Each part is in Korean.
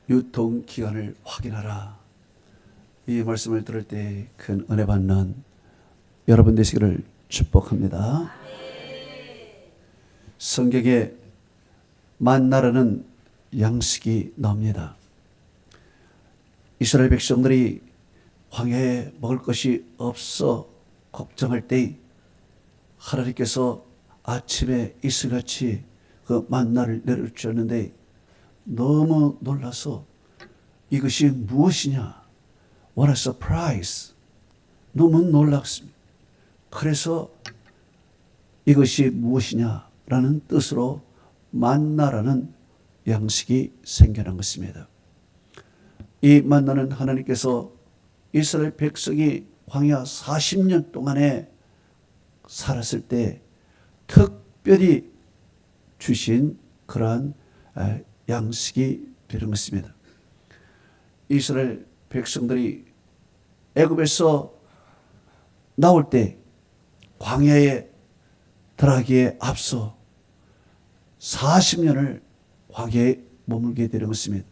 유통기간을 확인하라. 이 말씀을 들을 때 큰 은혜 받는 여러분 되시기를 축복합니다. 성경에 만나라는 양식이 나옵니다. 이스라엘 백성들이 광야에 먹을 것이 없어 걱정할 때 하나님께서 아침에 이슬같이 그 만나를 내려주셨는데 너무 놀라서 이것이 무엇이냐? What a surprise! 너무 놀랐습니다. 그래서 이것이 무엇이냐라는 뜻으로 만나라는 양식이 생겨난 것입니다. 이 만나는 하나님께서 이스라엘 백성이 광야 40년 동안에 살았을 때 특별히 주신 그러한 양식이 되는 것입니다. 이스라엘 백성들이 애굽에서 나올 때 광야에 들어가기에 앞서 40년을 광야에 머물게 되는 것입니다.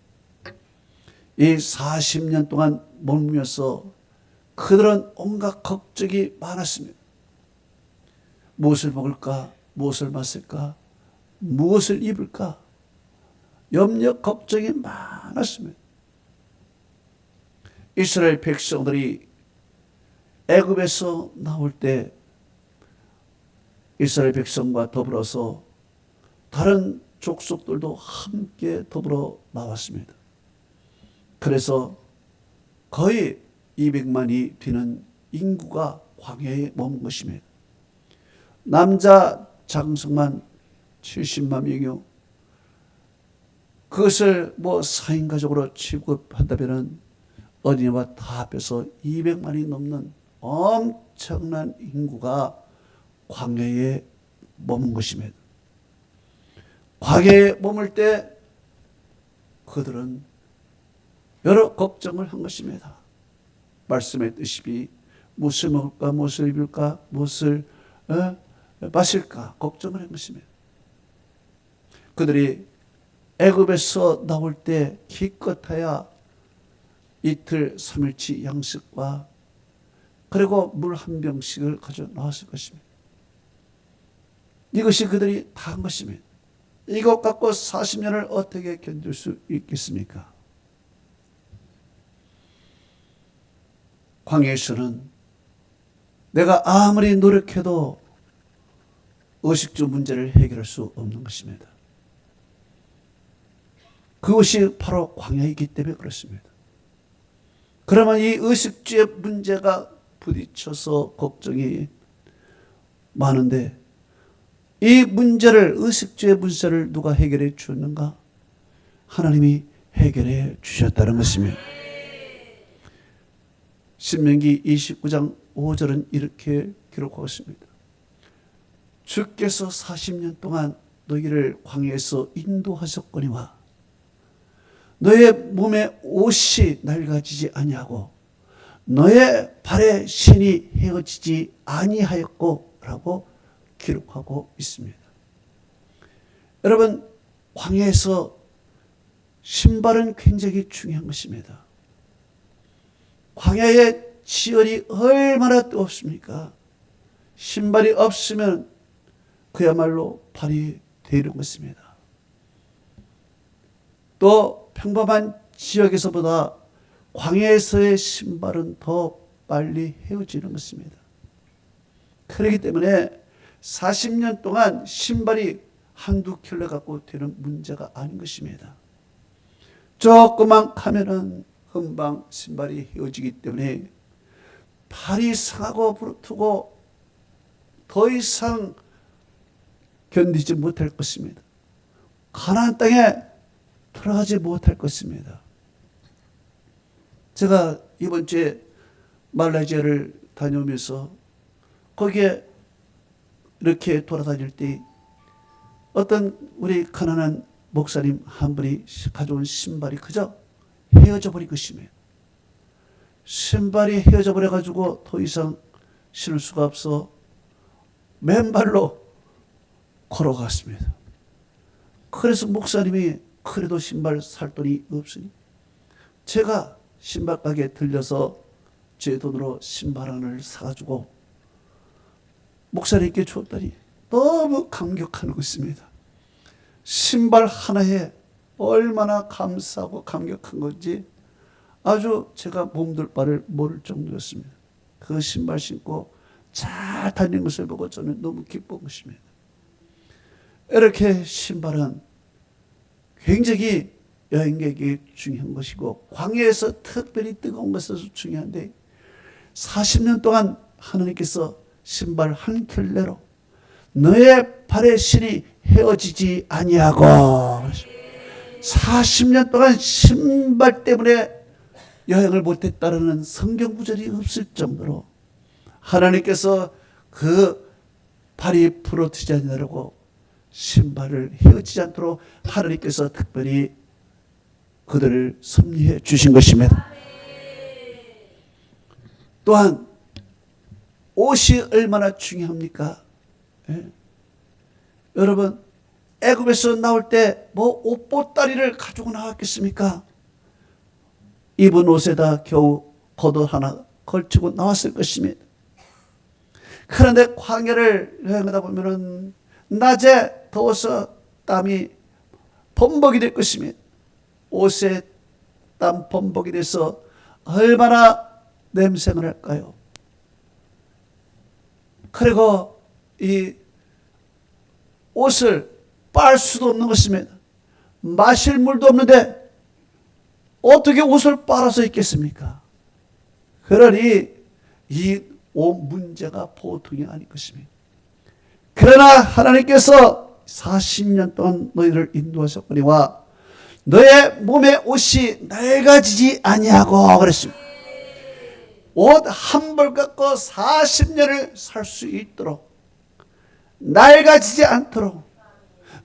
이 40년 동안 머물면서 그들은 온갖 걱정이 많았습니다. 무엇을 먹을까? 무엇을 마실까? 무엇을 입을까? 염려 걱정이 많았습니다. 이스라엘 백성들이 애굽에서 나올 때 이스라엘 백성과 더불어서 다른 족속들도 함께 더불어 나왔습니다. 그래서 거의 200만이 되는 인구가 광야에 머문 것입니다. 남자 장성만 70만 명이요. 그것을 4인 가족으로 취급한다면 어린이와 다 합해서 200만이 넘는 엄청난 인구가 광야에 머문 것입니다. 광야에 머물 때 그들은 여러 걱정을 한 것입니다. 말씀의 뜻이 무엇을 먹을까, 무엇을 입을까, 무엇을 마실까 걱정을 한 것입니다. 그들이 애굽에서 나올 때 기껏해야 이틀 3일치 양식과 그리고 물 한 병씩을 가져 나왔을 것입니다. 이것이 그들이 다 한 것입니다. 이것 갖고 40년을 어떻게 견딜 수 있겠습니까? 광야에서는 내가 아무리 노력해도 의식주 문제를 해결할 수 없는 것입니다. 그것이 바로 광야이기 때문에 그렇습니다. 그러면 이 의식주의 문제가 부딪혀서 걱정이 많은데 이 문제를 의식주의 문제를 누가 해결해 주었는가? 하나님이 해결해 주셨다는 것입니다. 신명기 29장 5절은 이렇게 기록하고 있습니다. 주께서 40년 동안 너희를 광야에서 인도하셨거니와 너의 몸에 옷이 낡아지지 아니하고 너의 발에 신이 헤어지지 아니하였고 라고 기록하고 있습니다. 여러분, 광야에서 신발은 굉장히 중요한 것입니다. 광야의 지열이 얼마나 뜨겁습니까? 신발이 없으면 그야말로 발이 데이는 것입니다. 또 평범한 지역에서보다 광야에서의 신발은 더 빨리 헤어지는 것입니다. 그렇기 때문에 40년 동안 신발이 한두 켤레 갖고 되는 문제가 아닌 것입니다. 조금만 가면은 금방 신발이 헤어지기 때문에 발이 상하고 부르트고 더 이상 견디지 못할 것입니다. 가나안 땅에 들어가지 못할 것입니다. 제가 이번 주에 말레이시아를 다녀오면서 거기에 이렇게 돌아다닐 때 어떤 우리 가난한 목사님 한 분이 가져온 신발이 그저 헤어져 버린 것입니다. 신발이 헤어져 버려가지고 더 이상 신을 수가 없어 맨발로 걸어갔습니다. 그래서 목사님이 그래도 신발 살 돈이 없으니 제가 신발 가게에 들려서 제 돈으로 신발 하나를 사가지고 목사님께 줬더니 너무 감격하는 것입니다. 신발 하나에 얼마나 감사하고 감격한 건지 아주 제가 몸둘 바를 모를 정도였습니다. 그 신발 신고 잘 다니는 것을 보고 저는 너무 기쁜 것입니다. 이렇게 신발은 굉장히 여행객이 중요한 것이고 광야에서 특별히 뜨거운 것에서 중요한데 40년 동안 하나님께서 신발 한 켤레로 너의 발의 실이 헤어지지 아니하고 40년 동안 신발 때문에 여행을 못했다라는 성경 구절이 없을 정도로 하나님께서 그 발이 부러지지 않으려고 신발을 헤어지지 않도록 하나님께서 특별히 그들을 섭리해 주신 것입니다. 또한 옷이 얼마나 중요합니까? 예? 여러분 애굽에서 나올 때 뭐 옷보따리를 가지고 나왔겠습니까? 입은 옷에다 겨우 겉옷 하나 걸치고 나왔을 것입니다. 그런데 광야를 여행하다 보면은 낮에 더워서 땀이 범벅이 될 것입니다. 옷에 땀 범벅이 돼서 얼마나 냄새가 날까요? 그리고 이 옷을 빨 수도 없는 것입니다. 마실 물도 없는데 어떻게 옷을 빨아서 입겠습니까? 그러니 이 옷 문제가 보통이 아닌 것입니다. 그러나 하나님께서 40년 동안 너희를 인도하셨거니와 너의 몸의 옷이 낡아지지 아니하고 그랬습니다. 옷 한 벌 갖고 40년을 살 수 있도록 낡아지지 않도록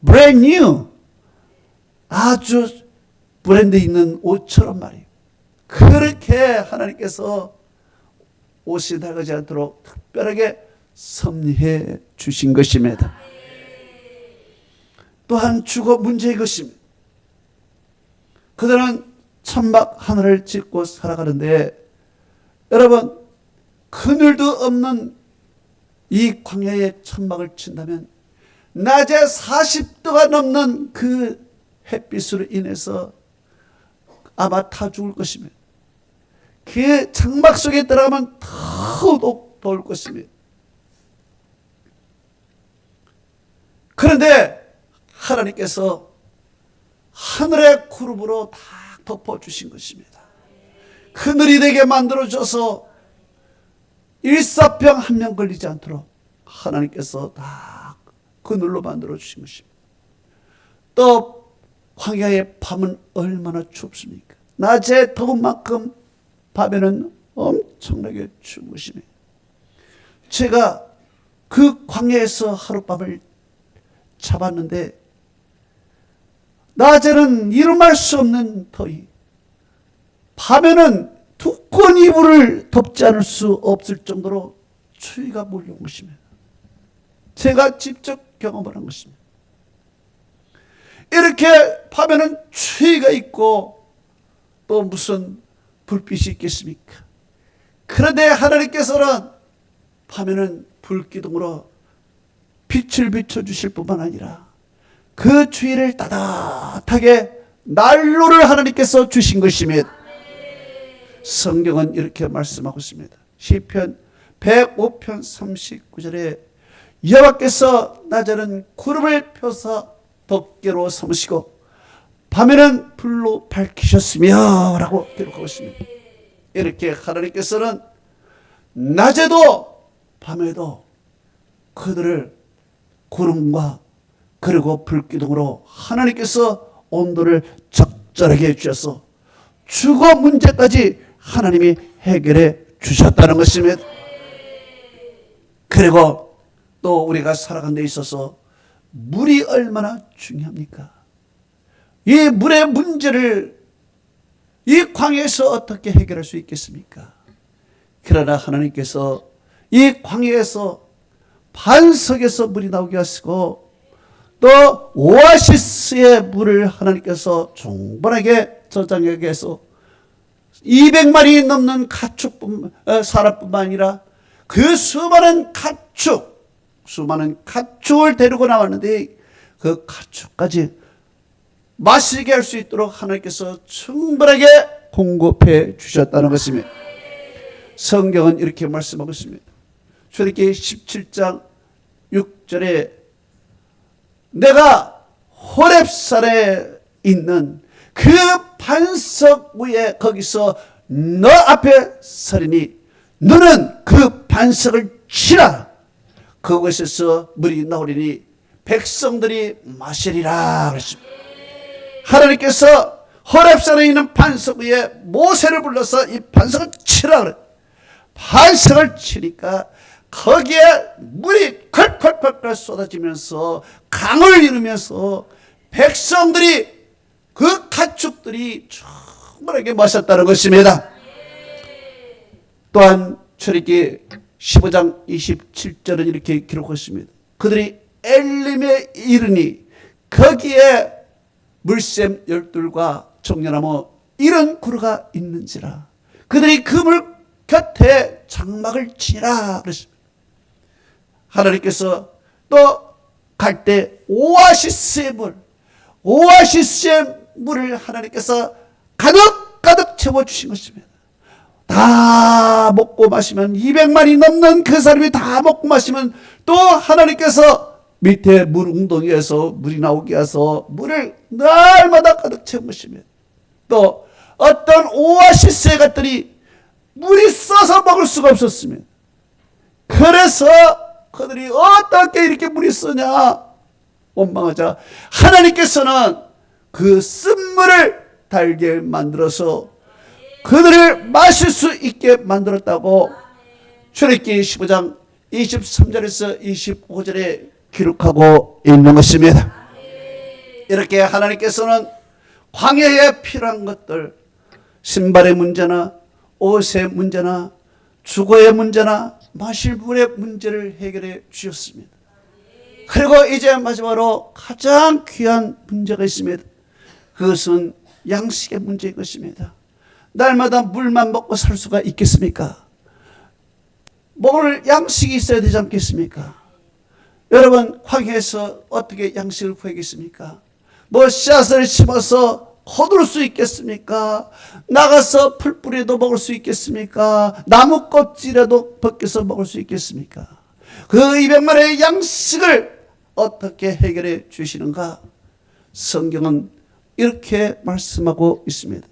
brand new 아주 브랜드 있는 옷처럼 말이에요. 그렇게 하나님께서 옷이 낡아지지 않도록 특별하게 섭리해 주신 것입니다. 또한 주거 문제의 것입니다. 그들은 천막 하늘을 짓고 살아가는데 여러분 그늘도 없는 이 광야에 천막을 친다면 낮에 40도가 넘는 그 햇빛으로 인해서 아마 타 죽을 것입니다. 그 장막 속에 들어가면 더욱 더울 것입니다. 그런데 하나님께서 하늘의 구름으로 다 덮어주신 것입니다. 그늘이 되게 만들어줘서 일사병 한 명 걸리지 않도록 하나님께서 다 그늘로 만들어주신 것입니다. 또 광야의 밤은 얼마나 춥습니까? 낮에 더운 만큼 밤에는 엄청나게 추운 것입니다. 제가 그 광야에서 하룻밤을 잡았는데 낮에는 이름할 수 없는 더위, 밤에는 두꺼운 이불을 덮지 않을 수 없을 정도로 추위가 몰려온 것입니다. 제가 직접 경험을 한 것입니다. 이렇게 밤에는 추위가 있고 또 무슨 불빛이 있겠습니까? 그런데 하나님께서는 밤에는 불기둥으로 빛을 비춰주실 뿐만 아니라 그 추위를 따뜻하게 난로를 하나님께서 주신 것입니다. 성경은 이렇게 말씀하고 있습니다. 시편 105편 39절에 여호와께서 낮에는 구름을 펴사 덮개로 삼으시고 밤에는 불로 밝히셨으며 라고 기록하고 있습니다. 이렇게 하나님께서는 낮에도 밤에도 그들을 구름과 그리고 불기둥으로 하나님께서 온도를 적절하게 해주셔서 주거 문제까지 하나님이 해결해 주셨다는 것입니다. 그리고 또 우리가 살아가는 데 있어서 물이 얼마나 중요합니까? 이 물의 문제를 이 광야에서 어떻게 해결할 수 있겠습니까? 그러나 하나님께서 이 광야에서 반석에서 물이 나오게 하시고 또 오아시스의 물을 하나님께서 충분하게 저장하게 해서 200마리 넘는 사람뿐만 아니라 그 수많은 가축을 데리고 나왔는데 그 가축까지 마시게 할 수 있도록 하나님께서 충분하게 공급해 주셨다는 것입니다. 성경은 이렇게 말씀하고 있습니다. 출애굽기 17장 6절에 내가 호렙산에 있는 그 반석 위에 거기서 너 앞에 서리니 너는 그 반석을 치라. 그곳에서 물이 나오리니 백성들이 마시리라 그랬습니다. 하나님께서 호렙산에 있는 반석 위에 모세를 불러서 이 반석을 치라 그래. 반석을 치니까 거기에 물이 콸콸콸콸 쏟아지면서 강을 이루면서 백성들이 그 가축들이 충분하게 마셨다는 것입니다. 또한 출애굽기 15장 27절은 이렇게 기록했습니다. 그들이 엘림에 이르니 거기에 물샘 12과 종려나무 70그루가 있는지라. 그들이 그 물 곁에 장막을 치라 그랬습니다. 하나님께서 또 갈 때 오아시스의 물을 하나님께서 가득 채워주신 것입니다. 다 먹고 마시면 200만이 넘는 그 사람이 다 먹고 마시면 또 하나님께서 밑에 물 웅덩이에서 물이 나오게 해서 물을 날마다 가득 채우십니다. 또 어떤 오아시스에 갔더니 물이 써서 먹을 수가 없었습니다. 그래서 그들이 어떻게 이렇게 물이 쓰냐 원망하자 하나님께서는 그 쓴물을 달게 만들어서 그들을 마실 수 있게 만들었다고 출애굽기 15장 23절에서 25절에 기록하고 있는 것입니다. 이렇게 하나님께서는 광야에 필요한 것들, 신발의 문제나 옷의 문제나 주거의 문제나 마실 물의 문제를 해결해 주셨습니다. 그리고 이제 마지막으로 가장 귀한 문제가 있습니다. 그것은 양식의 문제인 것입니다. 날마다 물만 먹고 살 수가 있겠습니까? 먹을 양식이 있어야 되지 않겠습니까? 여러분 광야에서 어떻게 양식을 구하겠습니까? 씨앗을 심어서 거둘 수 있겠습니까? 나가서 풀뿌리도 먹을 수 있겠습니까? 나무 껍질이라도 벗겨서 먹을 수 있겠습니까? 그 200만의 양식을 어떻게 해결해 주시는가? 성경은 이렇게 말씀하고 있습니다.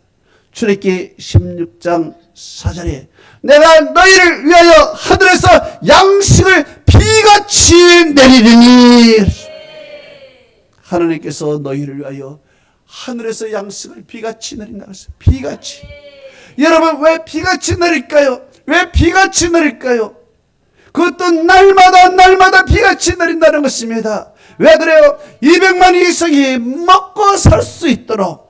출애굽기 16장 4절에 내가 너희를 위하여 하늘에서 양식을 비같이 내리리니. 하나님께서 너희를 위하여 하늘에서 양식을 비같이 내린다고 했어요. 비같이. 여러분 왜 비같이 내릴까요? 왜 비같이 내릴까요? 그것도 날마다 비같이 내린다는 것입니다. 왜 그래요? 200만 이상이 먹고 살 수 있도록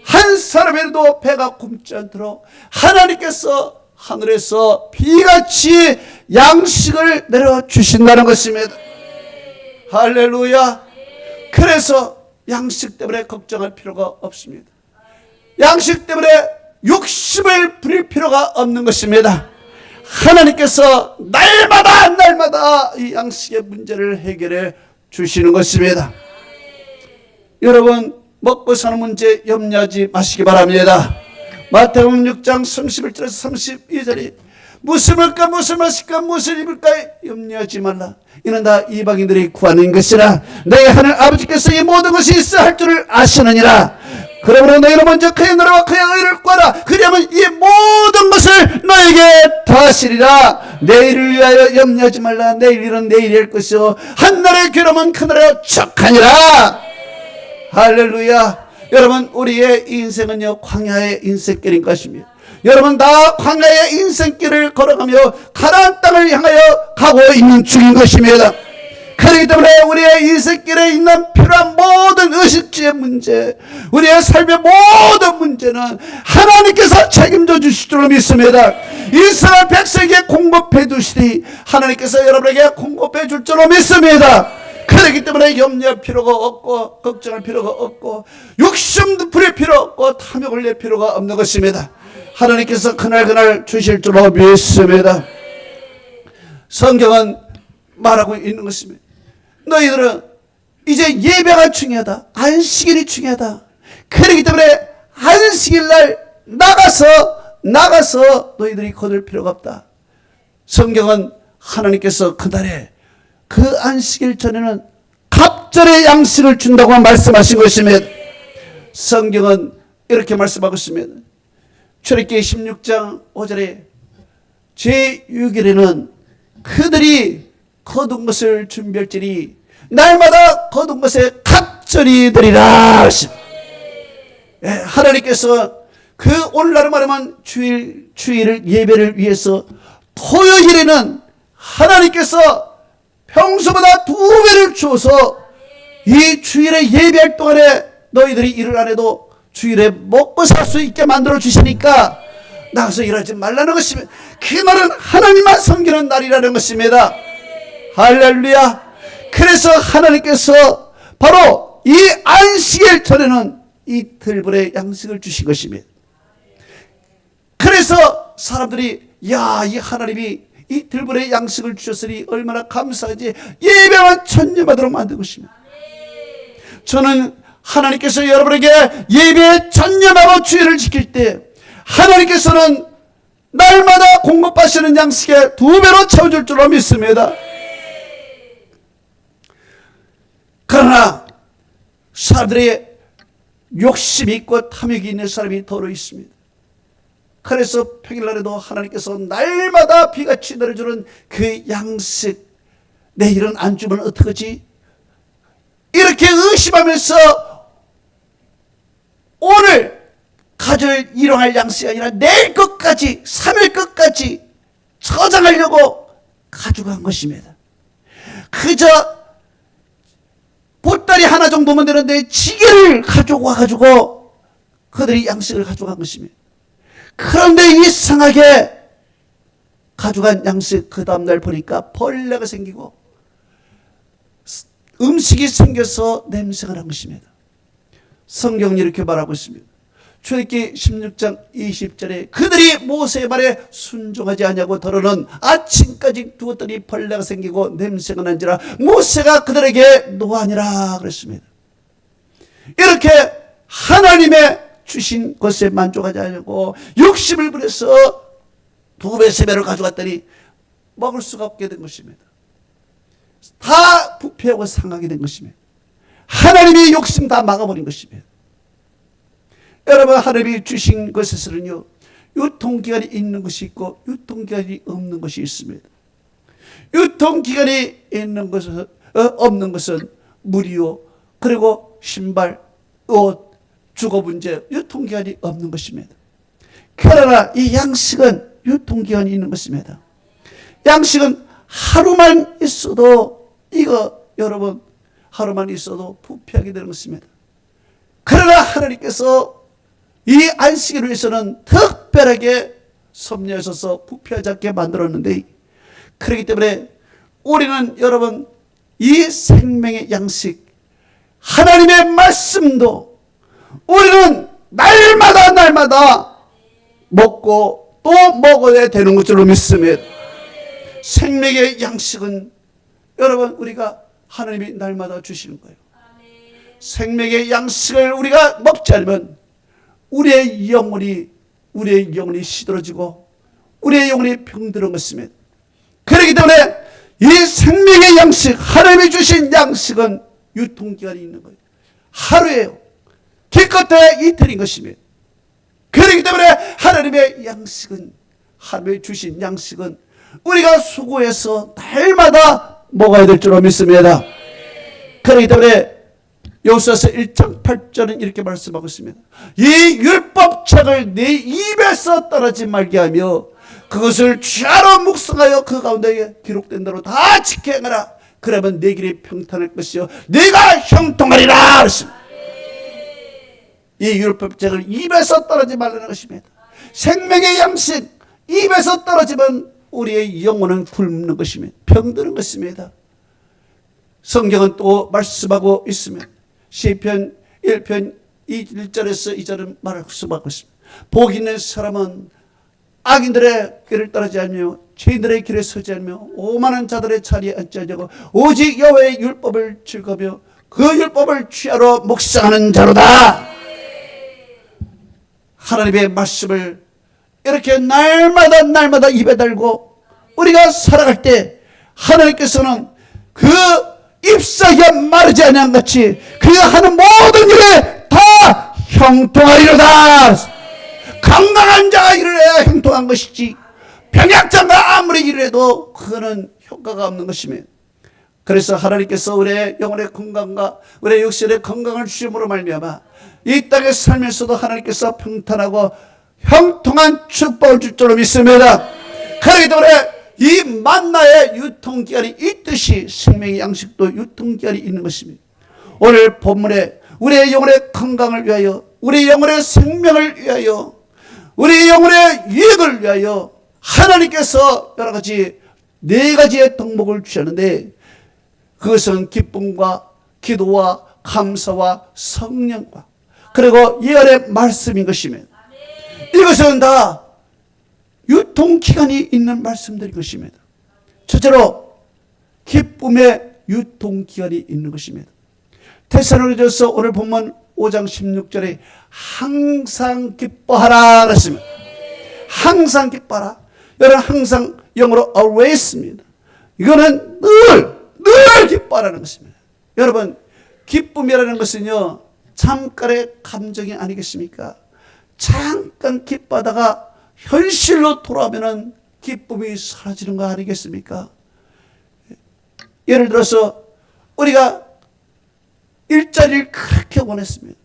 한 사람에도 배가 굶지 않도록 하나님께서 하늘에서 비같이 양식을 내려주신다는 것입니다. 할렐루야. 그래서 양식 때문에 걱정할 필요가 없습니다. 양식 때문에 욕심을 부릴 필요가 없는 것입니다. 하나님께서 날마다 이 양식의 문제를 해결해 주시는 것입니다. 여러분 먹고 사는 문제 염려하지 마시기 바랍니다. 마태복음 6장 31절에서 32절이 무엇을 먹을까 무엇을 마실까 무엇을 입을까 염려하지 말라. 이는 다 이방인들이 구하는 것이라. 너희 하늘 아버지께서 이 모든 것이 있어야 할 줄을 아시느니라. 그러므로 너희는 먼저 그의 나라와 그의 의를 구하라. 그리하면 이 모든 것을 너에게 더하시리라. 내일을 위하여 염려하지 말라. 내일 일은 내일이 할 것이요 한날의 괴로움은 그날에 척하니라. 할렐루야. 여러분 우리의 인생은요 광야의 인생길인 것입니다. 여러분 다 광야의 인생길을 걸어가며 가나안 땅을 향하여 가고 있는 중인 것입니다. 그렇기 때문에 우리의 인생길에 있는 필요한 모든 의식주의 문제, 우리의 삶의 모든 문제는 하나님께서 책임져 주실 줄 믿습니다. 이스라엘 백성에게 공급해 주시니 하나님께서 여러분에게 공급해 줄 줄로 믿습니다. 그렇기 때문에 염려할 필요가 없고 걱정할 필요가 없고 욕심도 부릴 필요 없고 탐욕을 낼 필요가 없는 것입니다. 하나님께서 그날 주실 줄로 믿습니다. 성경은 말하고 있는 것입니다. 너희들은 이제 예배가 중요하다. 안식일이 중요하다. 그렇기 때문에 안식일 날 나가서 너희들이 거둘 필요가 없다. 성경은 하나님께서 그날에 그 안식일 전에는 갑절의 양식을 준다고 말씀하신 것입니다. 성경은 이렇게 말씀하고 있습니다. 출애굽기 16장 5절에 제6일에는 그들이 거둔 것을 준비할지니 날마다 거둔 것에 갑절이 되리라. 하나님께서 그 오늘날 말하면 주일을 예배를 위해서 토요일에는 하나님께서 평소보다 2배를 주어서 이 주일에 예배할 동안에 너희들이 일을 안 해도 주일에 먹고 살 수 있게 만들어 주시니까 나가서 일하지 말라는 것입니다. 그 말은 하나님만 섬기는 날이라는 것입니다. 할렐루야. 그래서 하나님께서 바로 이 안식일 전에는 이 들불의 양식을 주신 것입니다. 그래서 사람들이 이 하나님이 이 들불의 양식을 주셨으니 얼마나 감사하지, 예배만 전념하도록 만든 것입니다. 저는 하나님께서 여러분에게 예배에 전념하고 주의를 지킬 때 하나님께서는 날마다 공급하시는 양식에 2배로 채워줄 줄로 믿습니다. 그러나 사람들의 욕심이 있고 탐욕이 있는 사람이 더러 있습니다. 그래서 평일날에도 하나님께서 날마다 비같이 내려주는 그 양식, 내일은 안 주면 어떡하지? 이렇게 의심하면서 오늘 가질 일용할 양식이 아니라 내일 끝까지 3일 끝까지 저장하려고 가져간 것입니다. 그저 보따리 하나 정도면 되는데 지게를 가져와가지고 그들이 양식을 가져간 것입니다. 그런데 이상하게 가져간 양식 그 다음날 보니까 벌레가 생기고 음식이 생겨서 냄새가 난 것입니다. 성경이 이렇게 말하고 있습니다. 출애굽기 16장 20절에 그들이 모세의 말에 순종하지 아니하고 더러는 아침까지 두었더니 벌레가 생기고 냄새가 난지라 모세가 그들에게 노하니라 그랬습니다. 이렇게 하나님의 주신 것에 만족하지 않고 욕심을 부려서 2배, 3배를 가져갔더니 먹을 수가 없게 된 것입니다. 다 부패하고 상하게 된 것입니다. 하나님이 욕심 다 막아버린 것입니다. 여러분, 하나님이 주신 것에서는요, 유통기간이 있는 것이 있고 유통기간이 없는 것이 있습니다. 유통기간이 있는 것은 없는 것은 물이요, 그리고 신발, 옷, 주거 문제, 유통기한이 없는 것입니다. 그러나 이 양식은 유통기한이 있는 것입니다. 양식은 하루만 있어도 여러분 하루만 있어도 부패하게 되는 것입니다. 그러나 하나님께서 이 안식일을 위해서는 특별하게 섭리하셔서 부패하지 않게 만들었는데, 그렇기 때문에 우리는 여러분 이 생명의 양식 하나님의 말씀도 우리는 날마다 먹고 또 먹어야 되는 것으로 믿습니다. 생명의 양식은 여러분 우리가 하나님이 날마다 주시는 거예요. 생명의 양식을 우리가 먹지 않으면 우리의 영혼이 시들어지고 우리의 영혼이 병들은 것입니다. 그렇기 때문에 이 생명의 양식, 하나님이 주신 양식은 유통기한이 있는 거예요. 하루예요. 기껏해 이틀인 것입니다. 그렇기 때문에 하나님의 양식은, 하나님이 주신 양식은 우리가 수고해서 날마다 먹어야 될 줄로 믿습니다. 그렇기 때문에 여호수아서 1장 8절은 이렇게 말씀하고 있습니다. 이 율법책을 내 입에서 떠나지 말게 하며 그것을 주야로 묵상하여 그 가운데 기록된 대로 다 지켜 행하라. 그러면 내 길이 평탄할 것이요 네가 형통하리라 그랬습니다. 이 율법책을 입에서 떨어지지 말라는 것입니다. 생명의 양식, 입에서 떨어지면 우리의 영혼은 굶는 것입니다. 병드는 것입니다. 성경은 또 말씀하고 있으면 시편 1편 1절에서 2절은 말씀하고 있습니다. 복 있는 사람은 악인들의 길을 따르지 않으며 죄인들의 길에 서지 않으며 오만한 자들의 자리에 앉지 않고 오직 여호와의 율법을 즐거며 그 율법을 취하러 묵상하는 자로다. 하나님의 말씀을 이렇게 날마다 입에 달고 우리가 살아갈 때 하나님께서는 그 잎사귀가 마르지 아니한 같이 그가 하는 모든 일에 다 형통하리로다. 건강한 자가 일을 해야 형통한 것이지 병약자가 아무리 일을 해도 그거는 효과가 없는 것이며, 그래서 하나님께서 우리의 영혼의 건강과 우리의 육신의 건강을 주심으로 말미암아 이 땅에 살면서도 하나님께서 평탄하고 형통한 축복을 줄 줄로 믿습니다. 그렇기 때문에 이 만나의 유통기한이 있듯이 생명의 양식도 유통기한이 있는 것입니다. 오늘 본문에 우리의 영혼의 건강을 위하여, 우리의 영혼의 생명을 위하여, 우리의 영혼의 유익을 위하여 하나님께서 여러 가지 4가지의 덕목을 주셨는데, 그것은 기쁨과 기도와 감사와 성령과 그리고 예언의 말씀인 것이며, 이것은 다 유통기간이 있는 말씀들인 것입니다. 첫째로 기쁨의 유통기간이 있는 것입니다. 데살로니가서 오늘 본문 5장 16절에 항상 기뻐하라 그랬습니다. 항상 기뻐하라. 여러분, 항상 영어로 always입니다. 이거는 늘 기뻐하라는 것입니다. 여러분, 기쁨이라는 것은요, 잠깐의 감정이 아니겠습니까? 잠깐 기뻐하다가 현실로 돌아오면은 기쁨이 사라지는 거 아니겠습니까? 예를 들어서 우리가 일자리를 그렇게 원했습니다.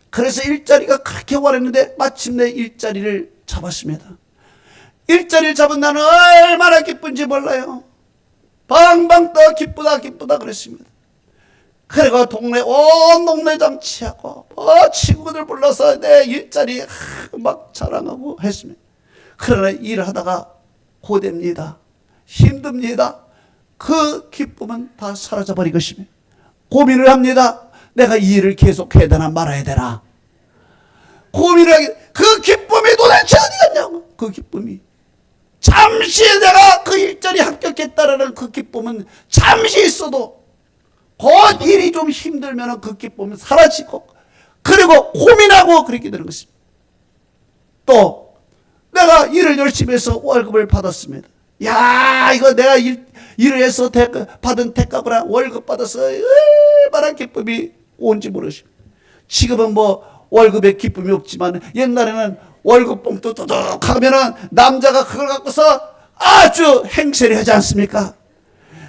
그래서 일자리가 그렇게 원했는데 마침내 일자리를 잡았습니다. 일자리를 잡은 나는 얼마나 기쁜지 몰라요. 방방 떠 기쁘다 그랬습니다. 그리고 온 동네 장치하고 친구들 불러서 내 일자리 막 자랑하고 했습니다. 그러나 일을 하다가 고됩니다. 힘듭니다. 그 기쁨은 다 사라져버린 것입니다. 고민을 합니다. 내가 이 일을 계속 해야 되나 말아야 되나. 고민을 하게, 그 기쁨이 도대체 어디 갔냐고. 그 기쁨이 잠시, 내가 그 일자리 합격했다라는 그 기쁨은 잠시 있어도 곧 일이 좀 힘들면 그 기쁨은 사라지고, 그리고 고민하고 그렇게 되는 것입니다. 또 내가 일을 열심히 해서 월급을 받았습니다. 야, 이거 내가 일을 해서 받은 대가구나. 월급 받아서 얼마나 기쁨이 온지 모르십니다. 지금은 뭐 월급에 기쁨이 없지만 옛날에는 월급 봉투 두둑 하면은 남자가 그걸 갖고서 아주 행세를 하지 않습니까?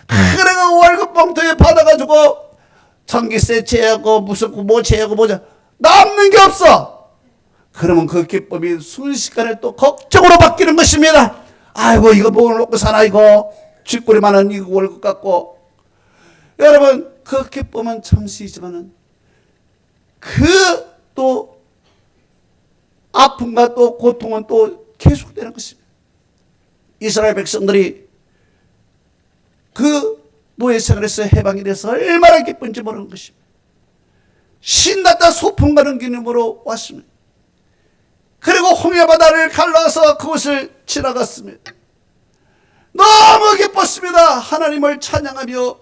그래가 월급 봉투에 받아가지고 전기세 제하고 무슨 뭐 제하고 뭐자 남는 게 없어. 그러면 그 기쁨이 순식간에 또 걱정으로 바뀌는 것입니다. 아이고, 이거 뭘 먹고 사나, 이거 쥐꼬리만한 이거 월급 갖고. 여러분, 그 기쁨은 잠시이지만은 그 또 아픔과 또 고통은 또 계속되는 것입니다. 이스라엘 백성들이 그 노예 생활에서 해방이 돼서 얼마나 기쁜지 모르는 것입니다. 신났다 소풍 가는 기념으로 왔습니다. 그리고 홍해바다를 갈라서 그곳을 지나갔습니다. 너무 기뻤습니다. 하나님을 찬양하며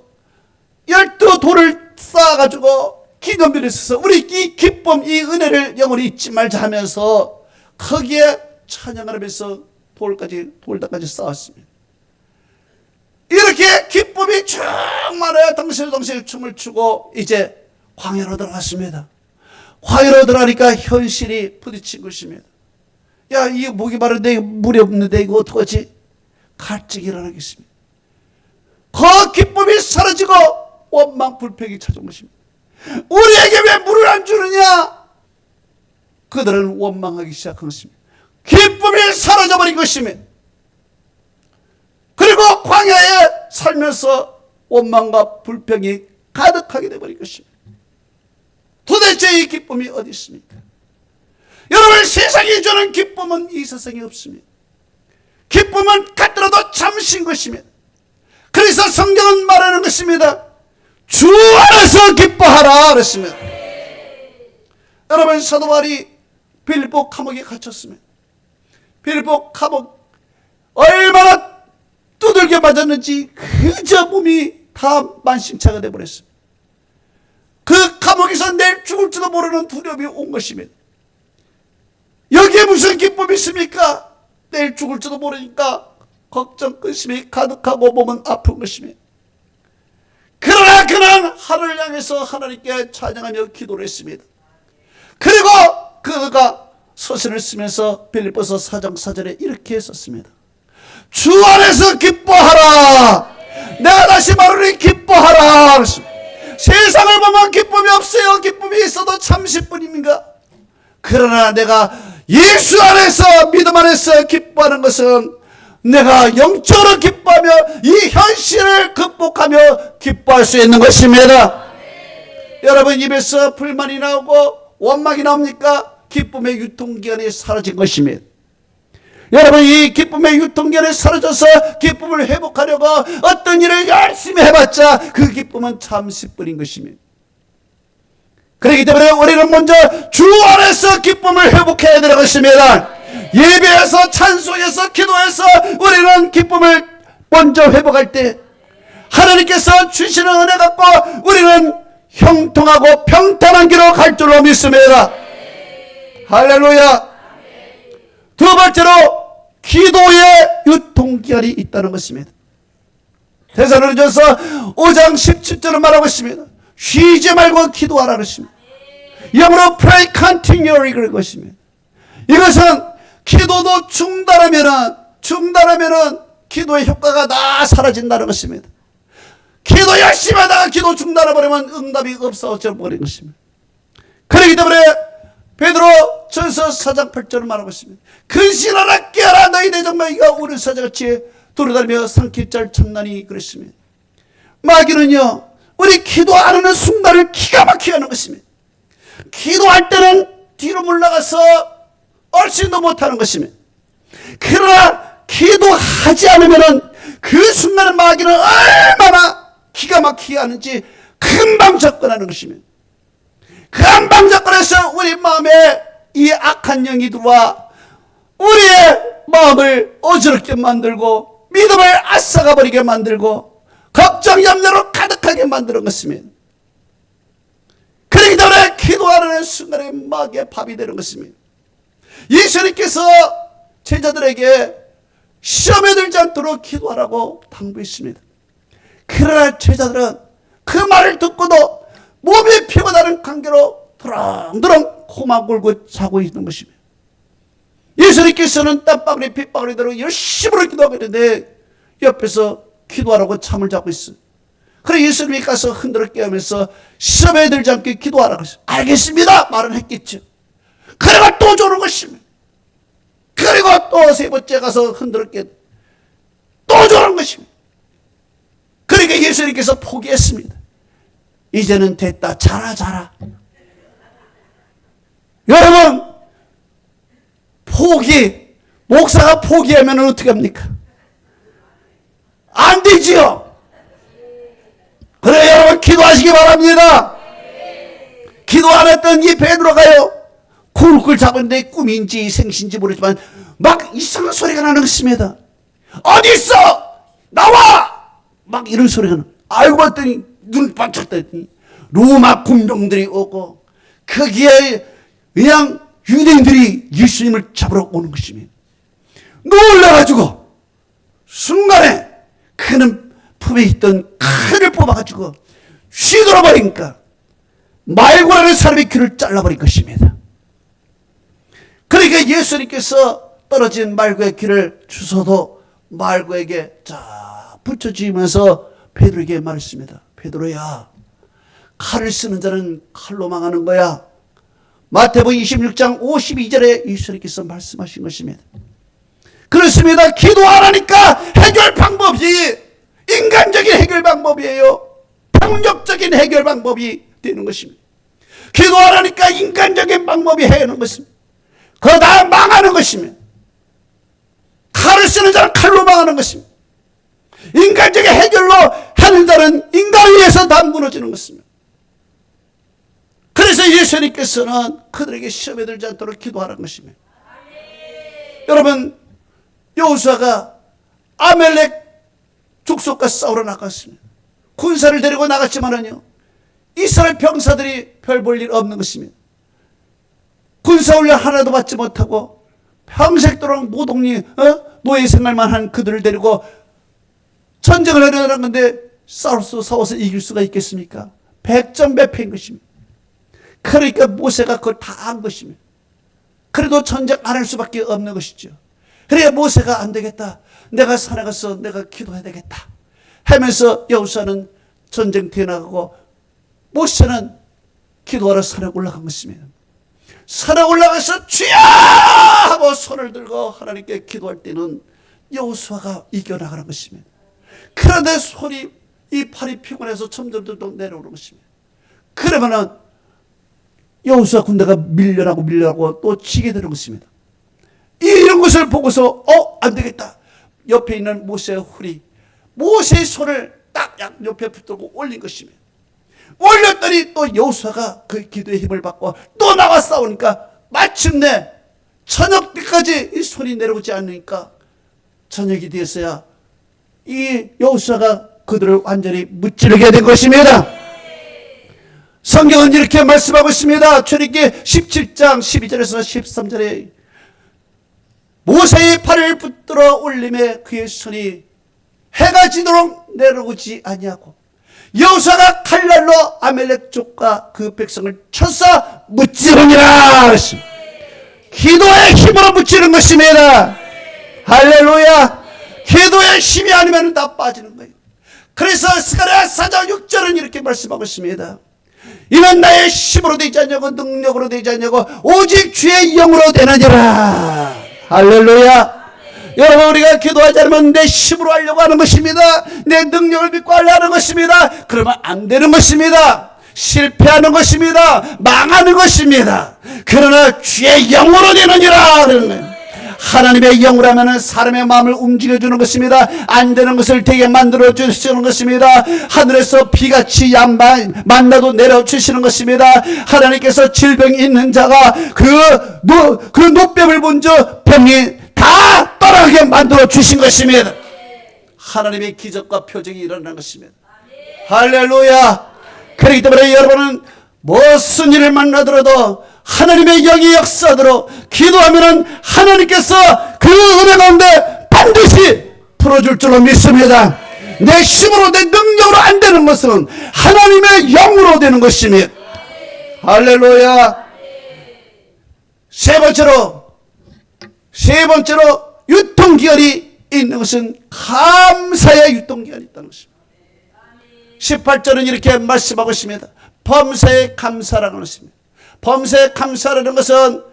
12돌을 쌓아가지고 기념비를 써서 우리 이 기쁨, 이 은혜를 영원히 잊지 말자 하면서 거기에 찬양을 하면서 돌다까지 쌓았습니다. 이렇게 기쁨이 쭉 많아야 덩실덩실 춤을 추고 이제 광야로 들어갔습니다. 광야로 들어가니까 현실이 부딪힌 것입니다. 야, 이 목이 마른데 물이 없는데 이거 어떡하지? 갈증이 일어나겠습니다. 그 기쁨이 사라지고 원망 불평이 찾아온 것입니다. 우리에게 왜 물을 안 주느냐? 그들은 원망하기 시작한 것입니다. 기쁨이 사라져버린 것입니다. 그리고 광야에 살면서 원망과 불평이 가득하게 되어버린 것입니다. 도대체 이 기쁨이 어디 있습니까? 여러분, 세상이 주는 기쁨은 이 세상에 없습니다. 기쁨은 갖더라도 잠시인 것입니다. 그래서 성경은 말하는 것입니다. 주 안에서 기뻐하라 그랬습니다. 여러분, 사도 바울이 빌립보 감옥에 갇혔습니다. 빌립보 감옥 얼마나 두들겨 맞았는지 그저 몸이 다 만신창이가 되어버렸습니다. 그 감옥에서 내일 죽을지도 모르는 두려움이 온 것입니다. 여기에 무슨 기쁨이 있습니까? 내일 죽을지도 모르니까 걱정, 근심이 가득하고 몸은 아픈 것입니다. 그러나 그는 하늘을 향해서 하나님께 찬양하며 기도를 했습니다. 그리고 그가 서신을 쓰면서 빌립보서 4장 4절에 이렇게 썼습니다. 주 안에서 기뻐하라. 내가 다시 말하니 기뻐하라. 세상을 보면 기쁨이 없어요. 기쁨이 있어도 잠시뿐입니다. 그러나 내가 예수 안에서, 믿음 안에서 기뻐하는 것은 내가 영적으로 기뻐하며 이 현실을 극복하며 기뻐할 수 있는 것입니다. 여러분, 입에서 불만이 나오고 원망이 나옵니까? 기쁨의 유통기한이 사라진 것입니다. 여러분, 이 기쁨의 유통기한이 사라져서 기쁨을 회복하려고 어떤 일을 열심히 해봤자 그 기쁨은 잠시뿐인 것입니다. 그렇기 때문에 우리는 먼저 주 안에서 기쁨을 회복해야 되는 것입니다. 예배에서, 찬송에서, 기도해서 우리는 기쁨을 먼저 회복할 때 하나님께서 주시는 은혜 갖고 우리는 형통하고 평탄한 길로 갈 줄로 믿습니다. 할렐루야. 두 번째로 기도의 유통기한이 있다는 것입니다. 데살로니가서 5장 17절을 말하고 있습니다. 쉬지 말고 기도하라 그랬습니다. 영어로 pray continually 그런 것입니다. 이것은 기도도 중단하면은 기도의 효과가 다 사라진다는 것입니다. 기도 열심히 하다가 기도 중단해버리면 응답이 없어져 버린 것입니다. 그렇기 때문에 베드로 전서 4장 8절을 말하고 있습니다. 근신하라 깨어라 너희 내정마귀가 우는 사자같이 돌아다니며 산길잘 참나니 그랬습니다. 마귀는요, 우리 기도 안 하는 순간을 기가 막히게 하는 것입니다. 기도할 때는 뒤로 물러가서 얼씬도 못하는 것입니다. 그러나 기도하지 않으면 그 순간에 마귀는 얼마나 기가 막히게 하는지 금방 접근하는 것입니다. 금방 접근해서 우리 마음에 이 악한 영이 들어와 우리의 마음을 어지럽게 만들고 믿음을 앗아가 버리게 만들고 걱정 염려로 가득하게 만드는 것입니다. 그렇기 때문에 기도하는 순간에 마귀의 밥이 되는 것입니다. 예수님께서 제자들에게 시험에 들지 않도록 기도하라고 당부했습니다. 그러나 제자들은 그 말을 듣고도 몸이 피곤하는 관계로 드렁드렁 코만 골고 자고 있는 것입니다. 예수님께서는 땀방울이 빗방울이 들어 열심히 기도하고 있는데 옆에서 기도하라고 잠을 자고 있어요. 그래 예수님이 가서 흔들어 깨우면서 시험에 들지 않게 기도하라고 했어요. 알겠습니다 말은 했겠죠. 그리고 또 조는 것입니다. 그리고 또 세 번째 가서 흔들어 깨 또 조는 것입니다. 그러니까 예수님께서 포기했습니다. 이제는 됐다. 자라. 여러분, 목사가 포기하면 어떻게 합니까? 안 되지요. 그래 여러분 기도하시기 바랍니다. 기도 안 했던 이 베드로가요, 굴굴 잡았는데 꿈인지 생신지 모르지만 막 이상한 소리가 나는 것입니다. 어디 있어? 나와! 막 이런 소리가 나. 알고 봤더니 눈 반짝 떴더니 로마 군병들이 오고 거기에 그냥 유대인들이 예수님을 잡으러 오는 것입니다. 놀라가지고 순간에 그는 품에 있던 칼을 뽑아가지고 휘둘러버리니까 말고라는 사람의 귀를 잘라버린 것입니다. 그러니까 예수님께서 떨어진 말고의 귀를 주워도 말고에게 쫙 붙여주면서 베드로에게 말했습니다. 베드로야, 칼을 쓰는 자는 칼로 망하는 거야. 마태복음 26장 52절에 예수님께서 말씀하신 것입니다. 그렇습니다. 기도 안 하니까 해결 방법이 인간적인 해결 방법이에요. 폭력적인 해결 방법이 되는 것입니다. 기도 안 하니까 인간적인 방법이 해는 것입니다. 그러다 망하는 것입니다. 칼을 쓰는 자는 칼로 망하는 것입니다. 인간적인 해결로 하늘나라는 인간을 위해서 다 무너지는 것입니다. 그래서 예수님께서는 그들에게 시험에 들지 않도록 기도하라는 것입니다. 여러분, 여호수아가 아멜렉 족속과 싸우러 나갔습니다. 군사를 데리고 나갔지만은요, 이스라엘 병사들이 별 볼 일 없는 것입니다. 군사훈련 하나도 받지 못하고 평생도록 노동리 노예 생활만 한 그들을 데리고 전쟁을 하려는 건데 싸워서 이길 수가 있겠습니까? 백전백패인 것입니다. 그러니까 모세가 그걸 다 한 것입니다. 그래도 전쟁 안 할 수밖에 없는 것이죠. 그래야 모세가 안 되겠다, 내가 산에 가서 내가 기도해야 되겠다 하면서 여호수아는 전쟁터에 나가고 모세는 기도하러 산에 올라간 것입니다. 산에 올라가서 주여 하고 손을 들고 하나님께 기도할 때는 여호수아가 이겨나가는 것입니다. 그런데 손이, 이 팔이 피곤해서 점점 내려오는 것입니다. 그러면은 여호수아 군대가 밀려나고 또 지게 되는 것입니다. 이런 것을 보고서 안 되겠다, 옆에 있는 모세의 훌이 모세의 손을 딱 옆에 붙들고 올린 것입니다. 올렸더니 또 여호수아가 그 기도의 힘을 받고 또 나와 싸우니까 마침내 저녁 때까지 이 손이 내려오지 않으니까 저녁이 되었어야 이 여호수아가 그들을 완전히 무찌르게 된 것입니다. 성경은 이렇게 말씀하고 있습니다. 출애굽기 17장 12절에서 13절에 모세의 팔을 붙들어 올림에 그의 손이 해가 지도록 내려오지 아니하고 여호수아가 칼날로 아멜렉 족과 그 백성을 쳐서 무찌르니라. 기도의 힘으로 무찌르는 것입니다. 할렐루야. 기도의 힘이 아니면 다 빠지는 거예요. 그래서 스가랴 4장 6절은 이렇게 말씀하고 있습니다. 이는 나의 힘으로 되지 않냐고 능력으로 되지 않냐고 오직 주의 영으로 되느니라. 할렐루야. 여러분, 우리가 기도하지 않으면 내 힘으로 하려고 하는 것입니다. 내 능력을 믿고 하려고 하는 것입니다. 그러면 안 되는 것입니다. 실패하는 것입니다. 망하는 것입니다. 그러나 주의 영으로 되느니라. 하나님의 영으로 하면 사람의 마음을 움직여주는 것입니다. 안 되는 것을 되게 만들어주시는 것입니다. 하늘에서 비같이 만나도 내려주시는 것입니다. 하나님께서 질병이 있는 자가 그 노뱀을 본저 병이 다 떠나게 만들어주신 것입니다. 하나님의 기적과 표적이 일어나는 것입니다. 할렐루야. 그렇기 때문에 여러분은 무슨 일을 만나더라도 하나님의 영이 역사하도록 기도하면은 하나님께서 그 은혜 가운데 반드시 풀어줄 줄로 믿습니다. 내 힘으로 내 능력으로 안 되는 것은 하나님의 영으로 되는 것입니다. 할렐루야. 세 번째로 유통기한이 있는 것은 감사의 유통기한이 있다는 것입니다. 18절은 이렇게 말씀하고 있습니다. 범사에 감사라는 것입니다. 범사에 감사라는 것은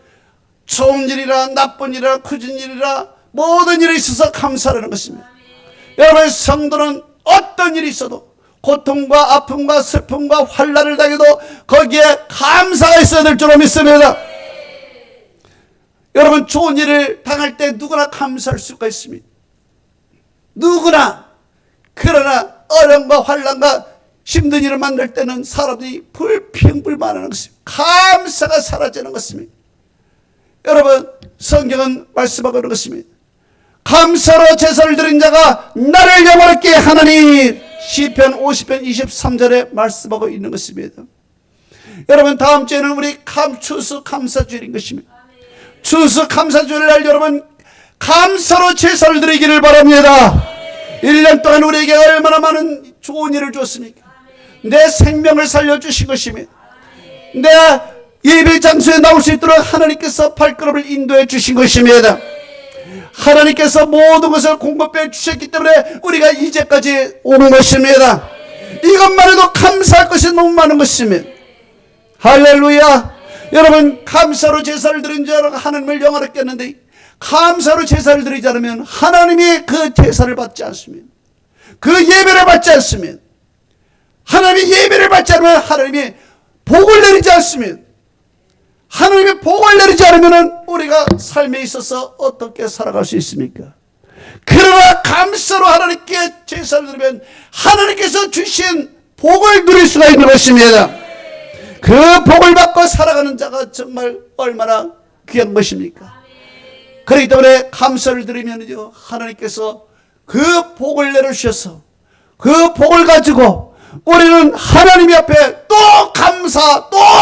좋은 일이라 나쁜 일이라 굳은 일이라 모든 일에 있어서 감사라는 것입니다. 여러분, 성도는 어떤 일이 있어도 고통과 아픔과 슬픔과 환난을 당해도 거기에 감사가 있어야 될 줄로 믿습니다. 여러분, 좋은 일을 당할 때 누구나 감사할 수가 있습니다. 누구나. 그러나 어려움과 환난과 힘든 일을 만날 때는 사람들이 불평불만하는 것입니다. 감사가 사라지는 것입니다. 여러분, 성경은 말씀하고 있는 것입니다. 감사로 제사를 드린 자가 나를 영화롭게 하나니. 시편 50편 23절에 말씀하고 있는 것입니다. 여러분, 다음 주에는 우리 추수 감사주일인 것입니다. 추수 감사주일 날 여러분 감사로 제사를 드리기를 바랍니다. 1년 동안 우리에게 얼마나 많은 좋은 일을 주었습니까? 내 생명을 살려주신 것입니다. 내 예배 장소에 나올 수 있도록 하나님께서 발걸음을 인도해 주신 것입니다. 하나님께서 모든 것을 공급해 주셨기 때문에 우리가 이제까지 오는 것입니다. 이것만 해도 감사할 것이 너무 많은 것입니다. 할렐루야. 여러분, 감사로 제사를 드린 자가 하나님을 영화롭게 했는데 감사로 제사를 드리지 않으면 하나님이 그 제사를 받지 않습니다. 그 예배를 받지 않습니다. 하나님이 예배를 받지 않으면 하나님이 복을 내리지 않습니다. 하나님이 복을 내리지 않으면 우리가 삶에 있어서 어떻게 살아갈 수 있습니까? 그러나 감사로 하나님께 제사를 드리면 하나님께서 주신 복을 누릴 수가 있는 것입니다. 그 복을 받고 살아가는 자가 정말 얼마나 귀한 것입니까? 그렇기 때문에 감사를 드리면요, 하나님께서 그 복을 내려주셔서 그 복을 가지고 우리는 하나님 앞에 또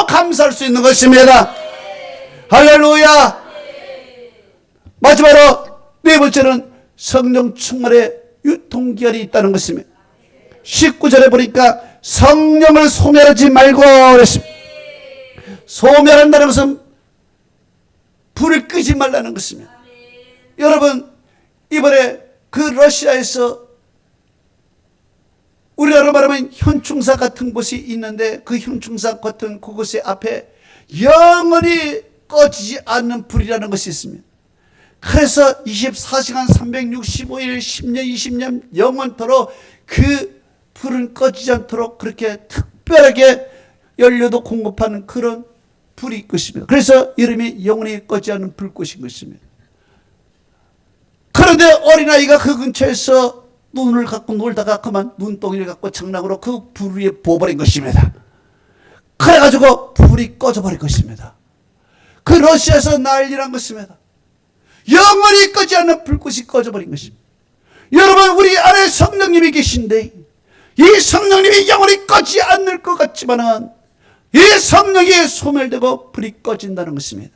감사할 수 있는 것입니다. 할렐루야. 마지막으로 네 번째는 성령 충만의 유통기한이 있다는 것입니다. 19절에 보니까 성령을 소멸하지 말고 그랬습니다. 소멸한다는 것은 불을 끄지 말라는 것입니다. 여러분, 이번에 그 러시아에서 우리나라로 말하면 현충사 같은 곳이 있는데 그 현충사 같은 그곳의 앞에 영원히 꺼지지 않는 불이라는 것이 있습니다. 그래서 24시간 365일 10년 20년 영원토록 그 불은 꺼지지 않도록 그렇게 특별하게 연료도 공급하는 그런 불이 것입니다. 그래서 이름이 영원히 꺼지지 않는 불꽃인 것입니다. 그런데 어린아이가 그 근처에서 눈을 갖고 놀다가 그만 눈덩이를 갖고 장난으로 그 불 위에 부어버린 것입니다. 그래가지고 불이 꺼져버린 것입니다. 그 러시아에서 난리난 것입니다. 영원히 꺼지 않는 불꽃이 꺼져버린 것입니다. 여러분, 우리 안에 성령님이 계신데 이 성령님이 영원히 꺼지 않을 것 같지만은 이 성령이 소멸되고 불이 꺼진다는 것입니다.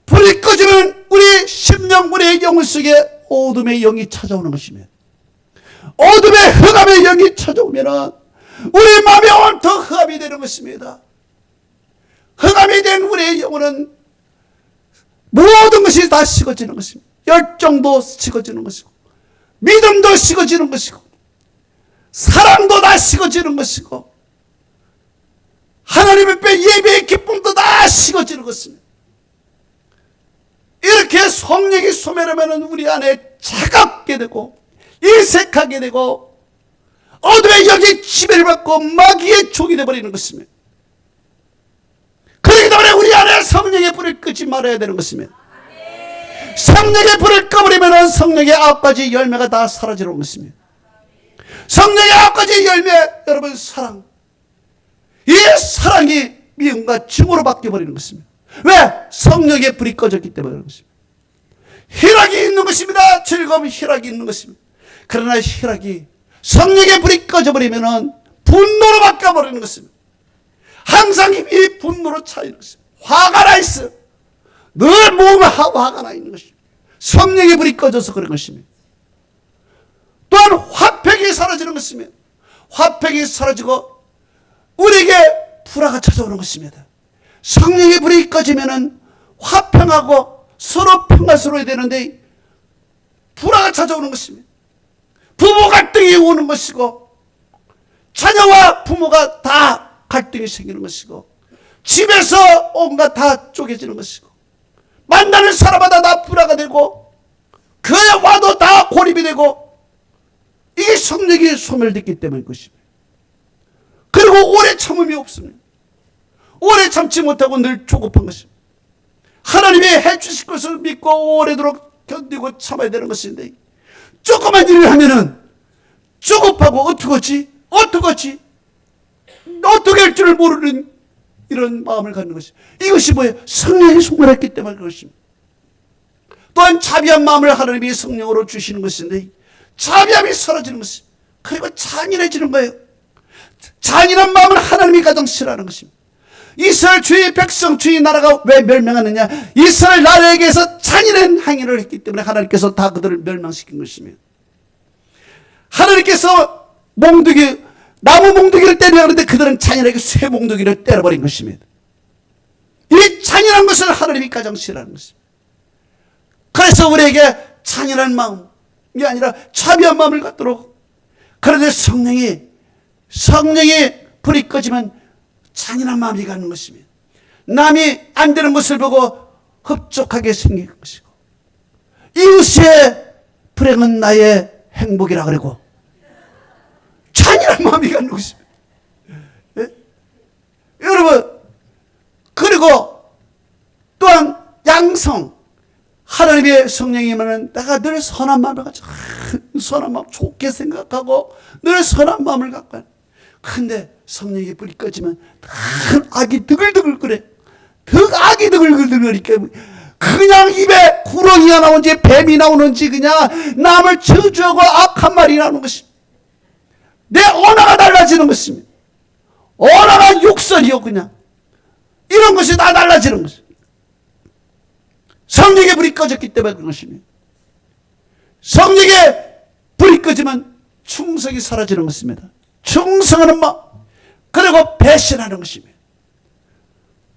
불이 꺼지면 우리 심령, 우리의 영혼 속에 어둠의 영이 찾아오는 것입니다. 어둠의 흑암의 영이 찾아오면은 우리 마음이 온통 흑암이 되는 것입니다. 흑암이 된 우리의 영혼은 모든 것이 다 식어지는 것입니다. 열정도 식어지는 것이고 믿음도 식어지는 것이고 사랑도 다 식어지는 것이고 하나님 앞에 예배의 기쁨도 다 식어지는 것입니다. 이렇게 성령이 소멸하면 우리 안에 차갑게 되고 일색하게 되고 어둠의 영이 지배를 받고 마귀의 종이 되어버리는 것입니다. 그렇기 때문에 우리 안에 성령의 불을 끄지 말아야 되는 것입니다. 성령의 불을 꺼버리면 성령의 9가지 열매가 다 사라지는 것입니다. 성령의 9가지 열매, 여러분, 사랑. 이 사랑이 미움과 증오로 바뀌어버리는 것입니다. 왜? 성령의 불이 꺼졌기 때문에 그런 것입니다. 희락이 있는 것입니다. 즐거움, 희락이 있는 것입니다. 그러나 희락이 성령의 불이 꺼져버리면 분노로 바뀌어버리는 것입니다. 항상 이 분노로 차이는 것입니다. 화가 나 있어요. 늘 몸에 화가 나 있는 것입니다. 성령의 불이 꺼져서 그런 것입니다. 또한 화평이 사라지는 것입니다. 화평이 사라지고 우리에게 불화가 찾아오는 것입니다. 성령의 불이 꺼지면은 화평하고 서로 평화스러워야 되는데 불화가 찾아오는 것입니다. 부부 갈등이 오는 것이고 자녀와 부모가 다 갈등이 생기는 것이고 집에서 온갖 다 쪼개지는 것이고 만나는 사람마다 다 불화가 되고 그의 와도 다 고립이 되고 이게 성령이 소멸됐기 때문인 것입니다. 그리고 오래 참음이 없습니다. 오래 참지 못하고 늘 조급한 것입니다. 하나님이 해주실 것을 믿고 오래도록 견디고 참아야 되는 것인데 조그만 일을 하면은 조급하고 어떡하지 어떻게 할 줄을 모르는 이런 마음을 갖는 것입니다. 이것이 뭐예요? 성령이 소멸했기 때문에 그것입니다. 또한 자비한 마음을 하나님이 성령으로 주시는 것인데 자비함이 사라지는 것입니다. 그리고 잔인해지는 거예요. 잔인한 마음을 하나님이 가장 싫어하는 것입니다. 이스라엘 주의 백성 주의 나라가 왜 멸망하느냐? 이스라엘 나라에게서 잔인한 행위를 했기 때문에 하나님께서 다 그들을 멸망시킨 것입니다. 하나님께서 나무 몽둥이를 때리려고 하는데 그들은 잔인하게 쇠 몽둥이를 때려버린 것입니다. 이 잔인한 것을 하나님이 가장 싫어하는 것입니다. 그래서 우리에게 잔인한 마음이 아니라 자비한 마음을 갖도록. 그런데 성령이 불이 꺼지면 잔인한 마음이 가는 것입니다. 남이 안 되는 것을 보고 흡족하게 생긴 것이고 이웃의 불행은 나의 행복이라 그러고 잔인한 마음이 가는 것입니다. 예? 여러분, 그리고 또한 양성, 하나님의 성령이면은 내가 늘 선한 마음을 가지고 선한 마음 좋게 생각하고 늘 선한 마음을 갖고 하는. 근데 성령의 불이 꺼지면 큰 악이 드글드글 더 악이 드글드글거리니까 그냥 입에 구렁이가 나오는지 뱀이 나오는지 그냥 남을 저주하고 악한 말이 나오는 것입니다. 내 언어가 달라지는 것입니다. 언어가 욕설이요 그냥. 이런 것이 다 달라지는 것입니다. 성령의 불이 꺼졌기 때문에 그런 것입니다. 성령의 불이 꺼지면 충성이 사라지는 것입니다. 충성하는 마음, 그리고 배신하는 것입니다.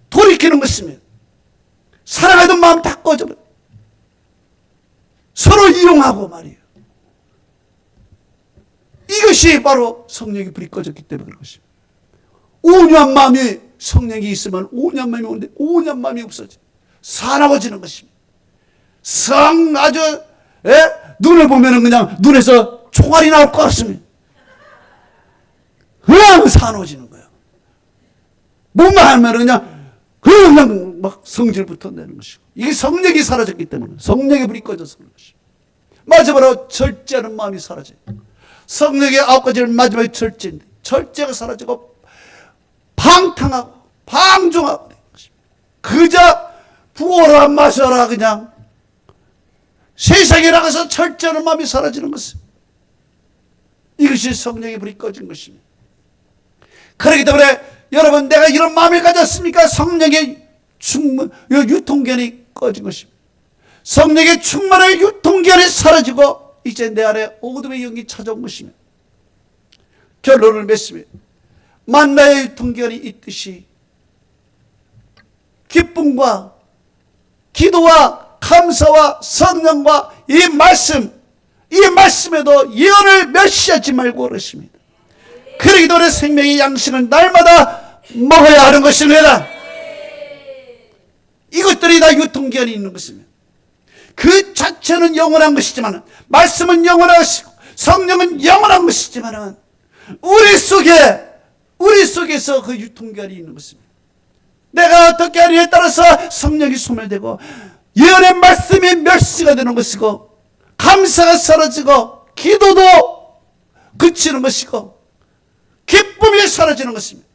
돌이키는 것입니다. 사랑하던 마음 다 꺼져버려. 서로 이용하고 말이에요. 이것이 바로 성령의 불이 꺼졌기 때문에 그런 것입니다. 온유한 마음이 성령이 있으면 온유한 마음이 오는데 온유한 마음이 없어져. 사나워지는 것입니다. 아주 눈을 보면은 그냥 눈에서 총알이 나올 것 같습니다. 그냥 사나워지는 거예요. 뭐만 하면 그냥 막 성질부터 내는 것이고. 이게 성령이 사라졌기 때문에 성령의 불이 꺼져서 그런 것이고. 마지막으로 절제하는 마음이 사라져요. 성령의 9가지를 마지막에 절제인데 절제가 사라지고 방탕하고 방종하고 되는 것입니다. 그저 부어라 마셔라 그냥 세상에 나가서 절제하는 마음이 사라지는 것입니다. 이것이 성령의 불이 꺼진 것입니다. 그렇기 때문에 여러분 내가 이런 마음을 가졌습니까? 성령의 유통기한이 꺼진 것입니다. 성령의 충만한 유통기한이 사라지고 이제 내 안에 어둠의 영이 찾아온 것입니다. 결론을 맺습니다. 만나의 유통기한이 있듯이 기쁨과 기도와 감사와 성령과 이 말씀에도 예언을 멸시하지 말고 그러십니다. 그러기 때문에 생명의 양식을 날마다 먹어야 하는 것입니다. 이것들이 다 유통기한이 있는 것입니다. 그 자체는 영원한 것이지만 말씀은 영원한 것이고 성령은 영원한 것이지만 우리 속에서 그 유통기한이 있는 것입니다. 내가 어떻게 하느냐에 따라서 성령이 소멸되고 예언의 말씀이 멸시가 되는 것이고 감사가 사라지고 기도도 그치는 것이고 기쁨이 사라지는 것입니다.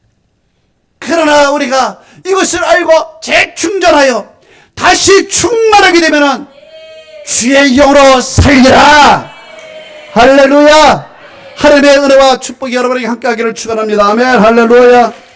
그러나 우리가 이것을 알고 재충전하여 다시 충만하게 되면 주의 영으로 살리라. 할렐루야. 하나님의 은혜와 축복이 여러분에게 함께 하기를 축원합니다. 아멘. 할렐루야.